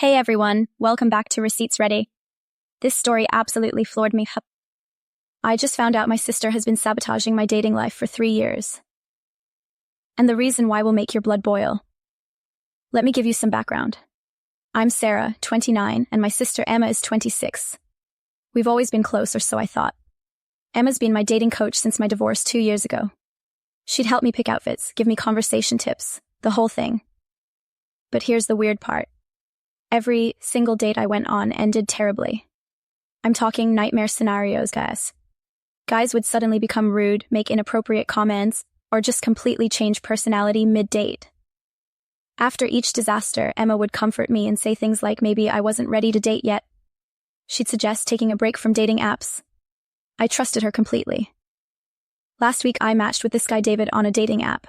Hey everyone, welcome back to Receipts Ready. This story absolutely floored me. I just found out my sister has been sabotaging my dating life for 3 years. And the reason why will make your blood boil. Let me give you some background. I'm Sarah, 29, and my sister Emma is 26. We've always been close, or so I thought. Emma's been my dating coach since my divorce 2 years ago. She'd help me pick outfits, give me conversation tips, the whole thing. But here's the weird part. Every single date I went on ended terribly. I'm talking nightmare scenarios, guys. Guys would suddenly become rude, make inappropriate comments, or just completely change personality mid-date. After each disaster, Emma would comfort me and say things like maybe I wasn't ready to date yet. She'd suggest taking a break from dating apps. I trusted her completely. Last week, I matched with this guy David on a dating app.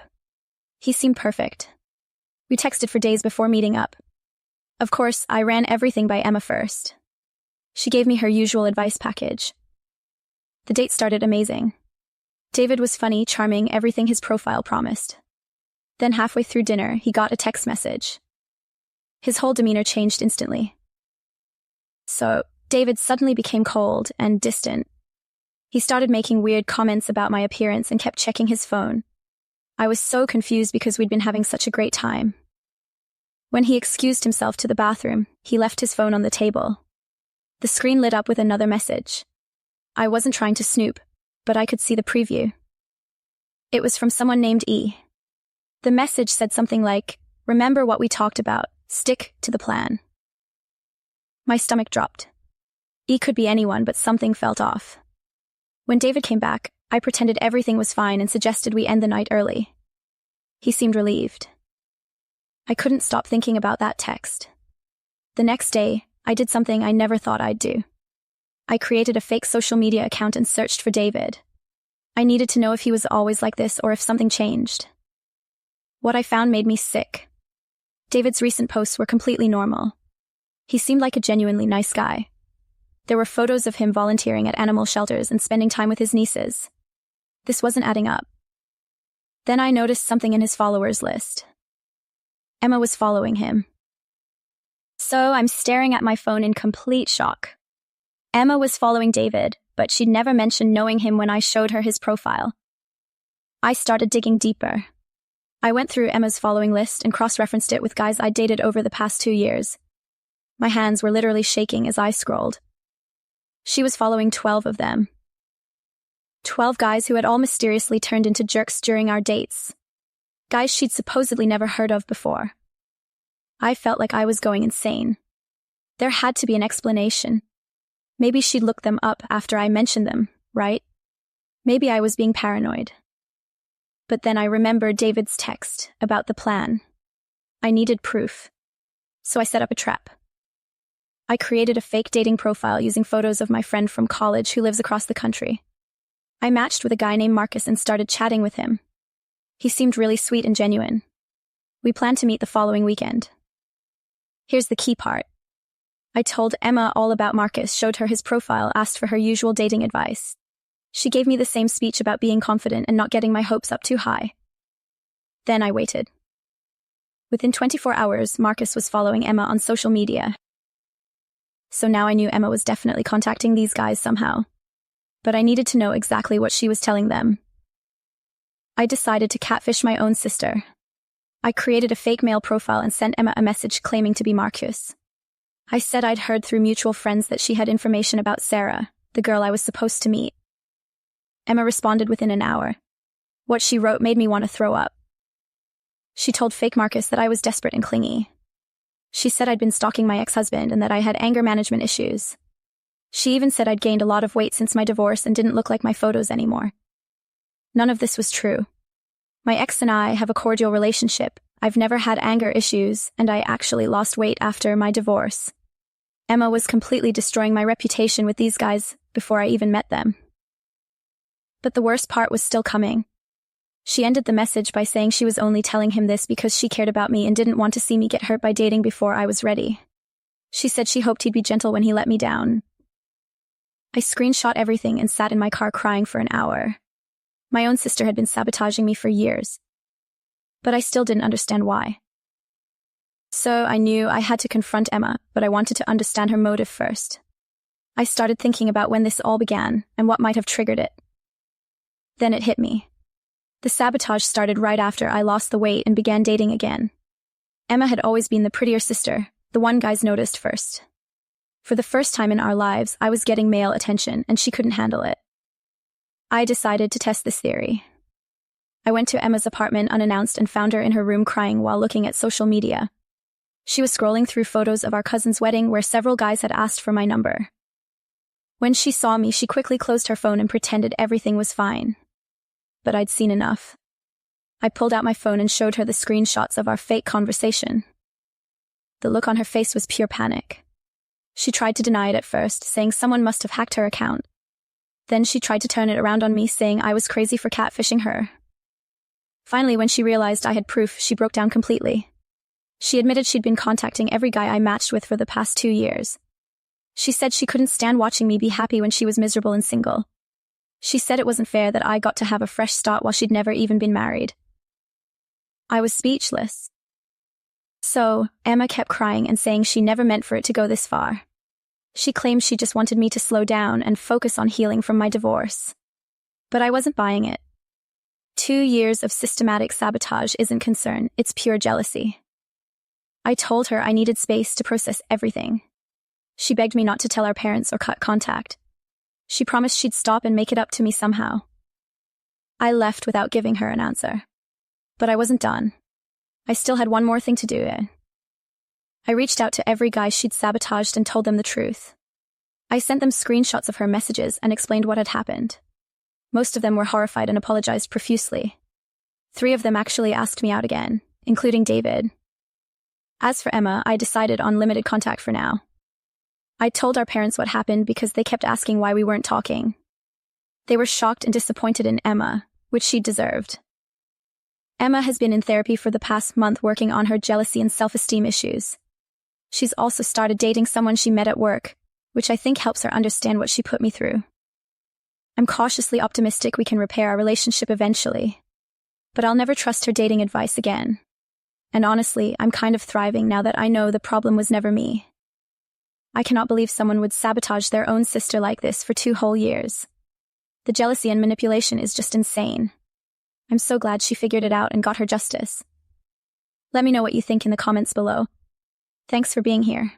He seemed perfect. We texted for days before meeting up. Of course, I ran everything by Emma first. She gave me her usual advice package. The date started amazing. David was funny, charming, everything his profile promised. Then halfway through dinner, he got a text message. His whole demeanor changed instantly. So, David suddenly became cold and distant. He started making weird comments about my appearance and kept checking his phone. I was so confused because we'd been having such a great time. When he excused himself to the bathroom, he left his phone on the table. The screen lit up with another message. I wasn't trying to snoop, but I could see the preview. It was from someone named E. The message said something like, "Remember what we talked about, stick to the plan." My stomach dropped. E could be anyone, but something felt off. When David came back, I pretended everything was fine and suggested we end the night early. He seemed relieved. I couldn't stop thinking about that text. The next day, I did something I never thought I'd do. I created a fake social media account and searched for David. I needed to know if he was always like this or if something changed. What I found made me sick. David's recent posts were completely normal. He seemed like a genuinely nice guy. There were photos of him volunteering at animal shelters and spending time with his nieces. This wasn't adding up. Then I noticed something in his followers list. Emma was following him. So I'm staring at my phone in complete shock. Emma was following David, but she'd never mentioned knowing him when I showed her his profile. I started digging deeper. I went through Emma's following list and cross-referenced it with guys I'd dated over the past 2 years. My hands were literally shaking as I scrolled. She was following 12 of them. 12 guys who had all mysteriously turned into jerks during our dates. Guys she'd supposedly never heard of before. I felt like I was going insane. There had to be an explanation. Maybe she'd look them up after I mentioned them, right? Maybe I was being paranoid. But then I remembered David's text about the plan. I needed proof. So I set up a trap. I created a fake dating profile using photos of my friend from college who lives across the country. I matched with a guy named Marcus and started chatting with him. He seemed really sweet and genuine. We planned to meet the following weekend. Here's the key part. I told Emma all about Marcus, showed her his profile, asked for her usual dating advice. She gave me the same speech about being confident and not getting my hopes up too high. Then I waited. Within 24 hours, Marcus was following Emma on social media. So now I knew Emma was definitely contacting these guys somehow. But I needed to know exactly what she was telling them. I decided to catfish my own sister. I created a fake male profile and sent Emma a message claiming to be Marcus. I said I'd heard through mutual friends that she had information about Sarah, the girl I was supposed to meet. Emma responded within an hour. What she wrote made me want to throw up. She told fake Marcus that I was desperate and clingy. She said I'd been stalking my ex-husband and that I had anger management issues. She even said I'd gained a lot of weight since my divorce and didn't look like my photos anymore. None of this was true. My ex and I have a cordial relationship. I've never had anger issues, and I actually lost weight after my divorce. Emma was completely destroying my reputation with these guys before I even met them. But the worst part was still coming. She ended the message by saying she was only telling him this because she cared about me and didn't want to see me get hurt by dating before I was ready. She said she hoped he'd be gentle when he let me down. I screenshot everything and sat in my car crying for an hour. My own sister had been sabotaging me for years. But I still didn't understand why. So I knew I had to confront Emma, but I wanted to understand her motive first. I started thinking about when this all began and what might have triggered it. Then it hit me. The sabotage started right after I lost the weight and began dating again. Emma had always been the prettier sister, the one guys noticed first. For the first time in our lives, I was getting male attention and she couldn't handle it. I decided to test this theory. I went to Emma's apartment unannounced and found her in her room crying while looking at social media. She was scrolling through photos of our cousin's wedding where several guys had asked for my number. When she saw me, she quickly closed her phone and pretended everything was fine. But I'd seen enough. I pulled out my phone and showed her the screenshots of our fake conversation. The look on her face was pure panic. She tried to deny it at first, saying someone must have hacked her account. Then she tried to turn it around on me, saying I was crazy for catfishing her. Finally, when she realized I had proof, she broke down completely. She admitted she'd been contacting every guy I matched with for the past 2 years. She said she couldn't stand watching me be happy when she was miserable and single. She said it wasn't fair that I got to have a fresh start while she'd never even been married. I was speechless. So, Emma kept crying and saying she never meant for it to go this far. She claimed she just wanted me to slow down and focus on healing from my divorce. But I wasn't buying it. 2 years of systematic sabotage isn't concern, it's pure jealousy. I told her I needed space to process everything. She begged me not to tell our parents or cut contact. She promised she'd stop and make it up to me somehow. I left without giving her an answer. But I wasn't done. I still had one more thing to do. I reached out to every guy she'd sabotaged and told them the truth. I sent them screenshots of her messages and explained what had happened. Most of them were horrified and apologized profusely. 3 of them actually asked me out again, including David. As for Emma, I decided on limited contact for now. I told our parents what happened because they kept asking why we weren't talking. They were shocked and disappointed in Emma, which she deserved. Emma has been in therapy for the past month working on her jealousy and self-esteem issues. She's also started dating someone she met at work, which I think helps her understand what she put me through. I'm cautiously optimistic we can repair our relationship eventually. But I'll never trust her dating advice again. And honestly, I'm kind of thriving now that I know the problem was never me. I cannot believe someone would sabotage their own sister like this for 2 whole years. The jealousy and manipulation is just insane. I'm so glad she figured it out and got her justice. Let me know what you think in the comments below. Thanks for being here.